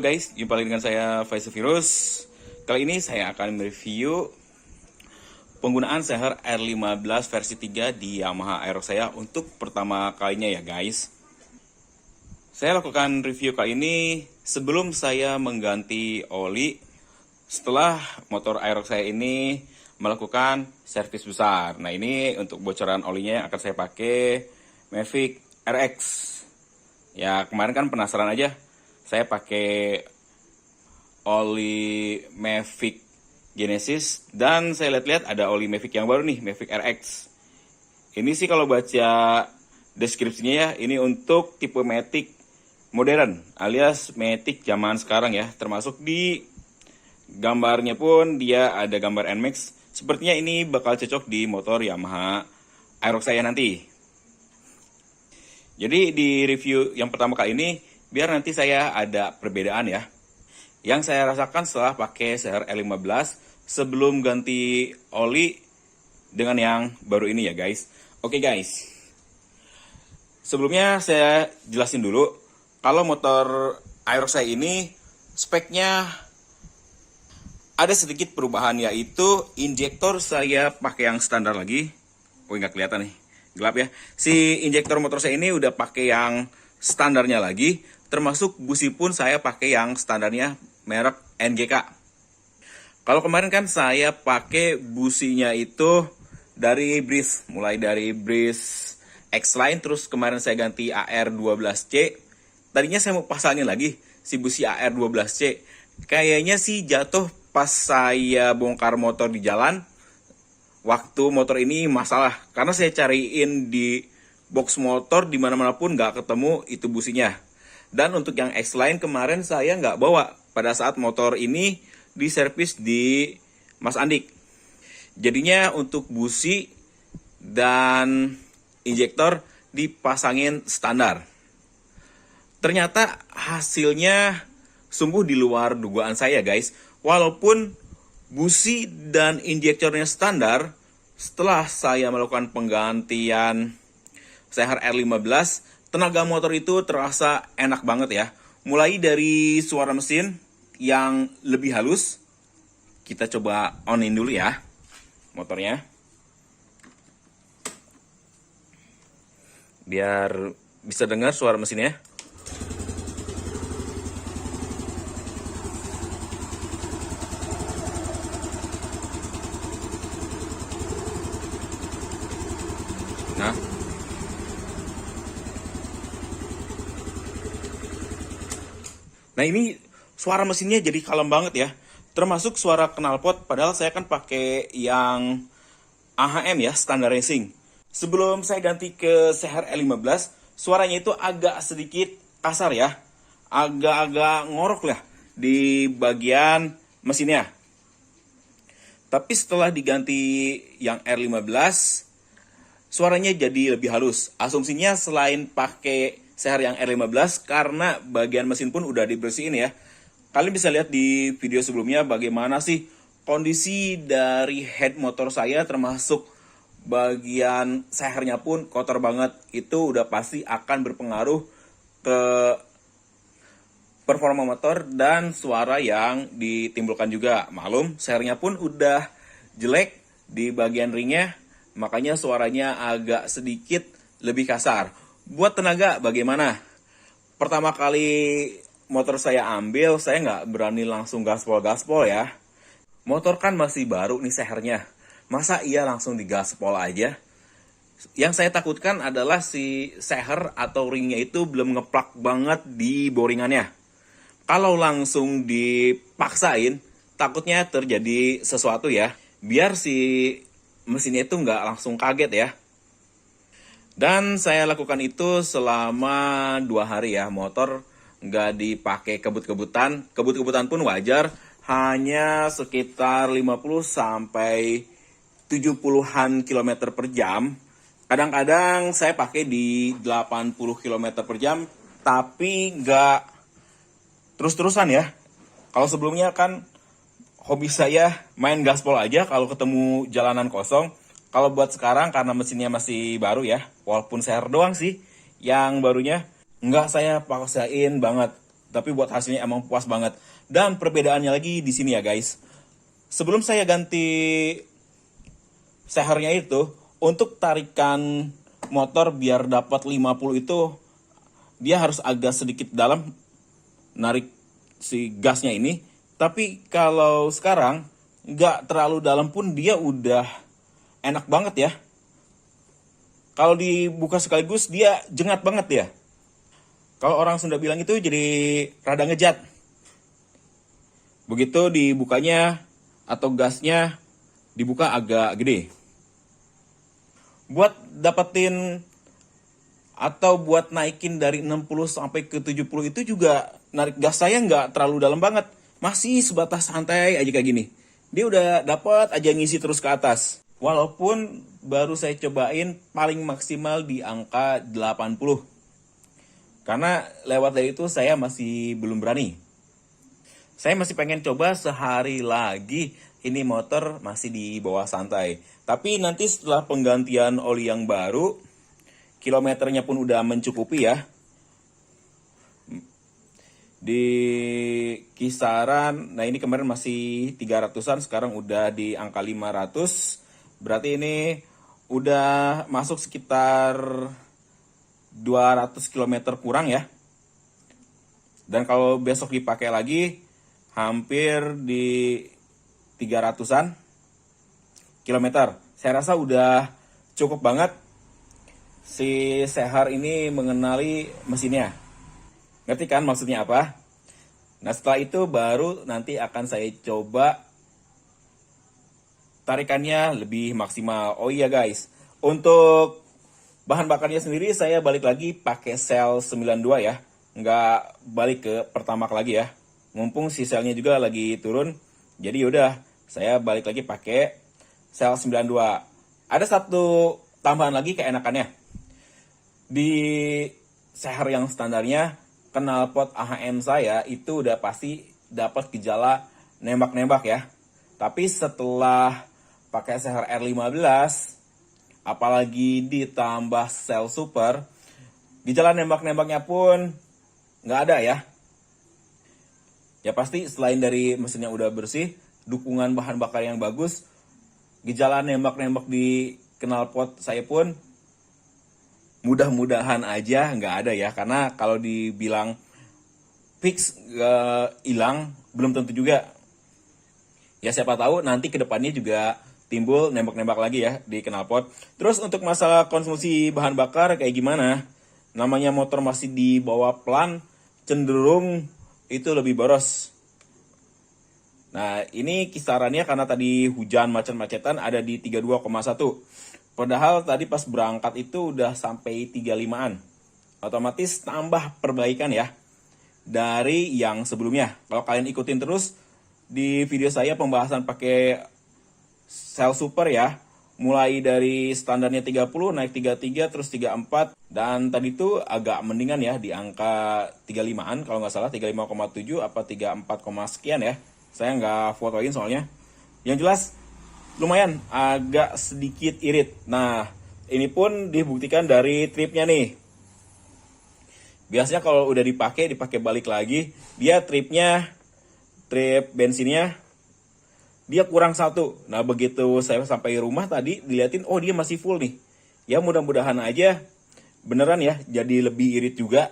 Halo guys, jumpa lagi dengan saya Faisal Virus. Kali ini saya akan mereview penggunaan seher R15 versi 3 di Yamaha Aerox saya untuk pertama kalinya ya guys. Saya lakukan review kali ini sebelum saya mengganti oli setelah motor Aerox saya ini melakukan servis besar. Nah, ini untuk bocoran olinya yang akan saya pakai Mavic RX. Ya, kemarin kan penasaran aja. Saya pakai oli Mavic Genesis dan saya lihat-lihat ada oli Mavic yang baru nih, Mavic RX. Ini sih kalau baca deskripsinya ya, ini untuk tipe Matic modern alias Matic zaman sekarang ya. Termasuk di gambarnya pun dia ada gambar NMAX. Sepertinya ini bakal cocok di motor Yamaha Aerox saya nanti. Jadi di review yang pertama kali ini, biar nanti saya ada perbedaan ya. Yang saya rasakan setelah pakai seher R15 sebelum ganti oli dengan yang baru ini ya guys. Oke guys. Sebelumnya saya jelasin dulu. Kalau motor Aerox saya ini speknya ada sedikit perubahan, yaitu injektor saya pakai yang standar lagi. Oh, nggak kelihatan nih. Gelap ya. Si injektor motor saya ini udah pakai yang standarnya lagi. Termasuk busi pun saya pakai yang standarnya merek NGK. Kalau kemarin kan saya pakai businya itu dari Breeze. Mulai dari Breeze X-Line, terus kemarin saya ganti AR12C. Tadinya saya mau pasangin lagi si busi AR12C. Kayaknya sih jatuh pas saya bongkar motor di jalan. Waktu motor ini masalah. Karena saya cariin di box motor dimana-mana pun nggak ketemu itu businya. Dan untuk yang X-Line kemarin saya nggak bawa pada saat motor ini diservis di Mas Andik. Jadinya untuk busi dan injektor dipasangin standar. Ternyata hasilnya sungguh di luar dugaan saya guys. Walaupun busi dan injektornya standar, setelah saya melakukan penggantian seher R15, tenaga motor itu terasa enak banget ya. Mulai dari suara mesin yang lebih halus. Kita coba on-in dulu ya motornya. Biar bisa dengar suara mesinnya. Nah, ini suara mesinnya jadi kalem banget ya. Termasuk suara knalpot, padahal saya kan pakai yang AHM ya, standar racing. Sebelum saya ganti ke seher R15, suaranya itu agak sedikit kasar ya. Agak-agak ngorok lah di bagian mesinnya. Tapi setelah diganti yang R15, suaranya jadi lebih halus. Asumsinya selain pakai seher yang R15 karena bagian mesin pun udah dibersihin ya. Kalian bisa lihat di video sebelumnya bagaimana sih kondisi dari head motor saya, termasuk bagian sehernya pun kotor banget. Itu udah pasti akan berpengaruh ke performa motor dan suara yang ditimbulkan juga. Maklum, sehernya pun udah jelek di bagian ringnya, makanya suaranya agak sedikit lebih kasar. Buat tenaga bagaimana? Pertama kali motor saya ambil, saya nggak berani langsung gaspol-gaspol ya. Motor kan masih baru nih sehernya. Masa iya langsung digaspol aja? Yang saya takutkan adalah si seher atau ringnya itu belum ngeplak banget di boringannya. Kalau langsung dipaksain, takutnya terjadi sesuatu ya. Biar si mesinnya itu nggak langsung kaget ya. Dan saya lakukan itu selama 2 hari ya. Motor nggak dipakai kebut-kebutan. Kebut-kebutan pun wajar. Hanya sekitar 50 sampai 70-an kilometer per jam. Kadang-kadang saya pakai di 80 kilometer per jam. Tapi nggak terus-terusan ya. Kalau sebelumnya kan hobi saya main gaspol aja kalau ketemu jalanan kosong. Kalau buat sekarang karena mesinnya masih baru ya, walaupun seher doang sih yang barunya, nggak saya paksain banget. Tapi buat hasilnya emang puas banget. Dan perbedaannya lagi di sini ya guys. Sebelum saya ganti sehernya itu, untuk tarikan motor biar dapat 50 itu, dia harus agak sedikit dalam narik si gasnya ini. Tapi kalau sekarang nggak terlalu dalam pun dia udah enak banget ya. Kalau dibuka sekaligus dia jengat banget ya. Kalau orang Sunda bilang itu jadi rada ngejat. Begitu dibukanya atau gasnya dibuka agak gede. Buat dapetin atau buat naikin dari 60 sampai ke 70 itu juga narik gas saya nggak terlalu dalam banget. Masih sebatas santai aja kayak gini. Dia udah dapat aja ngisi terus ke atas. Walaupun baru saya cobain paling maksimal di angka 80. Karena lewat dari itu saya masih belum berani. Saya masih pengen coba sehari lagi. Ini motor masih di bawah santai. Tapi nanti setelah penggantian oli yang baru, kilometernya pun udah mencukupi ya. Di kisaran, nah ini kemarin masih 300-an, sekarang udah di angka 500. Berarti ini udah masuk sekitar 200 km kurang ya. Dan kalau besok dipakai lagi, hampir di 300-an kilometer. Saya rasa udah cukup banget si Sehar ini mengenali mesinnya. Ngerti kan maksudnya apa? Nah setelah itu baru nanti akan saya coba tarikannya lebih maksimal. Oh iya guys, untuk bahan bakarnya sendiri saya balik lagi pakai sel 92 ya. Nggak balik ke Pertamax lagi ya. Mumpung si selnya juga lagi turun. Jadi yaudah, saya balik lagi pakai sel 92. Ada satu tambahan lagi keenakannya. Di Sehar yang standarnya, knalpot AHM saya itu udah pasti dapat gejala nembak-nembak ya. Tapi setelah pakai Sehar R15, apalagi ditambah sel super, gejala nembak-nembaknya pun nggak ada ya. Ya pasti selain dari mesinnya udah bersih, dukungan bahan bakar yang bagus, gejala nembak-nembak di knalpot saya pun mudah-mudahan aja nggak ada ya. Karena kalau dibilang fix hilang, belum tentu juga. Ya siapa tahu nanti kedepannya juga timbul nembak-nembak lagi ya di knalpot. Terus untuk masalah konsumsi bahan bakar kayak gimana? Namanya motor masih di bawah plan, cenderung itu lebih boros. Nah ini kisarannya karena tadi hujan macet-macetan ada di 32,1. Padahal tadi pas berangkat itu udah sampai 35-an. Otomatis tambah perbaikan ya dari yang sebelumnya. Kalau kalian ikutin terus di video saya pembahasan pakai sel super ya. Mulai dari standarnya 30 naik 33 terus 34. Dan tadi tuh agak mendingan ya di angka 35-an kalau nggak salah. 35,7 apa 34, sekian ya. Saya nggak fotoin soalnya. Yang jelas lumayan agak sedikit irit. Nah ini pun dibuktikan dari tripnya nih. Biasanya kalau udah dipakai balik lagi, dia trip bensinnya dia kurang satu. Nah begitu saya sampai rumah tadi diliatin, oh dia masih full nih. Ya mudah-mudahan aja beneran ya jadi lebih irit juga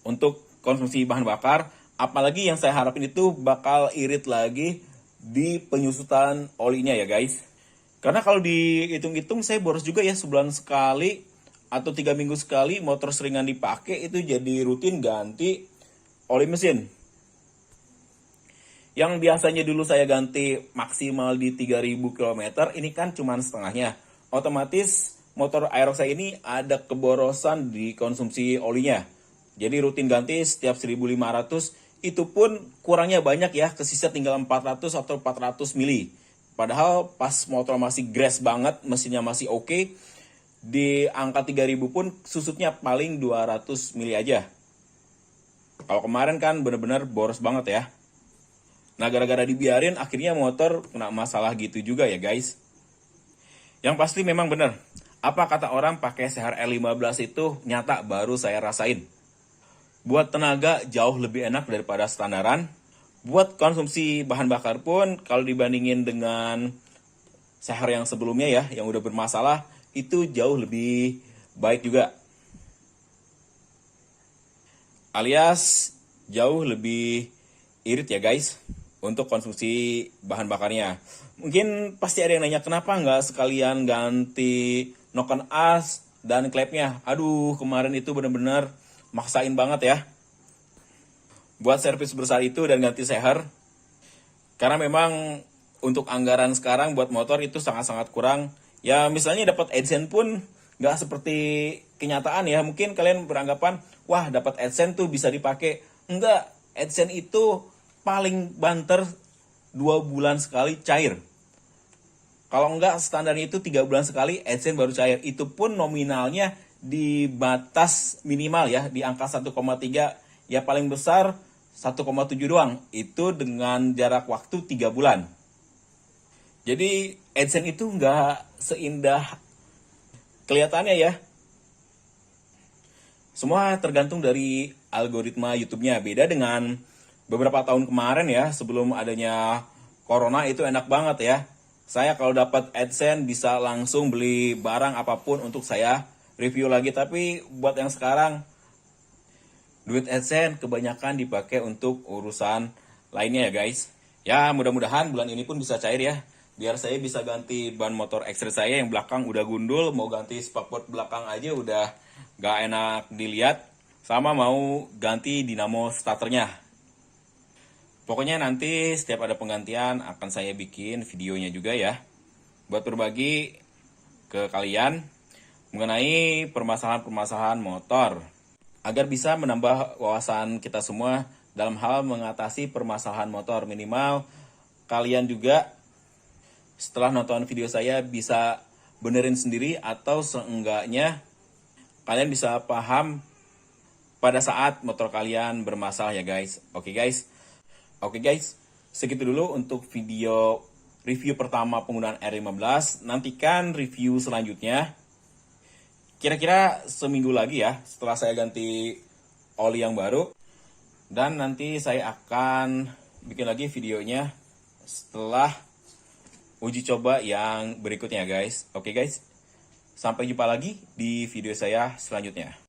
untuk konsumsi bahan bakar. Apalagi yang saya harapin itu bakal irit lagi di penyusutan olinya ya guys. Karena kalau dihitung-hitung saya boros juga ya, sebulan sekali atau 3 minggu sekali motor seringan dipakai itu jadi rutin ganti oli mesin. Yang biasanya dulu saya ganti maksimal di 3000 km, ini kan cuma setengahnya. Otomatis motor Aerox saya ini ada keborosan di konsumsi olinya. Jadi rutin ganti setiap 1500, itu pun kurangnya banyak ya, kesisa tinggal 400 atau 400 mili. Padahal pas motor masih grass banget, mesinnya masih oke, di angka 3000 pun susutnya paling 200 mili aja. Kalau kemarin kan bener-bener boros banget ya. Nah gara-gara dibiarin akhirnya motor kena masalah gitu juga ya guys. Yang pasti memang bener, apa kata orang pakai Sehar R15 itu nyata baru saya rasain. Buat tenaga jauh lebih enak daripada standaran. Buat konsumsi bahan bakar pun kalau dibandingin dengan seher yang sebelumnya ya, yang udah bermasalah, itu jauh lebih baik juga. Alias jauh lebih irit ya guys untuk konsumsi bahan bakarnya. Mungkin pasti ada yang nanya kenapa nggak sekalian ganti noken as dan klepnya. Aduh, kemarin itu bener-bener maksain banget ya buat servis besar itu dan ganti seher. Karena memang untuk anggaran sekarang buat motor itu sangat-sangat kurang. Ya misalnya dapat AdSense pun nggak seperti kenyataan ya. Mungkin kalian beranggapan, wah dapat AdSense tuh bisa dipakai. Enggak, AdSense itu paling banter 2 bulan sekali cair. Kalau enggak standarnya itu 3 bulan sekali AdSense baru cair. Itu pun nominalnya di batas minimal ya, di angka 1,3, ya paling besar 1,7 doang. Itu dengan jarak waktu 3 bulan. Jadi AdSense itu nggak seindah kelihatannya ya. Semua tergantung dari algoritma YouTube-nya. Beda dengan beberapa tahun kemarin ya, sebelum adanya corona itu enak banget ya. Saya kalau dapat AdSense bisa langsung beli barang apapun untuk saya review lagi. Tapi buat yang sekarang, duit AdSense kebanyakan dipakai untuk urusan lainnya ya guys. Ya mudah-mudahan bulan ini pun bisa cair ya. Biar saya bisa ganti ban motor X-Trail saya yang belakang udah gundul. Mau ganti spakbor belakang aja udah gak enak dilihat. Sama mau ganti dinamo starternya. Pokoknya nanti setiap ada penggantian akan saya bikin videonya juga ya. Buat berbagi ke kalian mengenai permasalahan-permasalahan motor. Agar bisa menambah wawasan kita semua dalam hal mengatasi permasalahan motor. Minimal kalian juga setelah nonton video saya bisa benerin sendiri atau seenggaknya kalian bisa paham pada saat motor kalian bermasalah ya guys. Oke guys, segitu dulu untuk video review pertama penggunaan R15. Nantikan review selanjutnya. Kira-kira seminggu lagi ya setelah saya ganti oli yang baru. Dan nanti saya akan bikin lagi videonya setelah uji coba yang berikutnya guys. Oke guys, sampai jumpa lagi di video saya selanjutnya.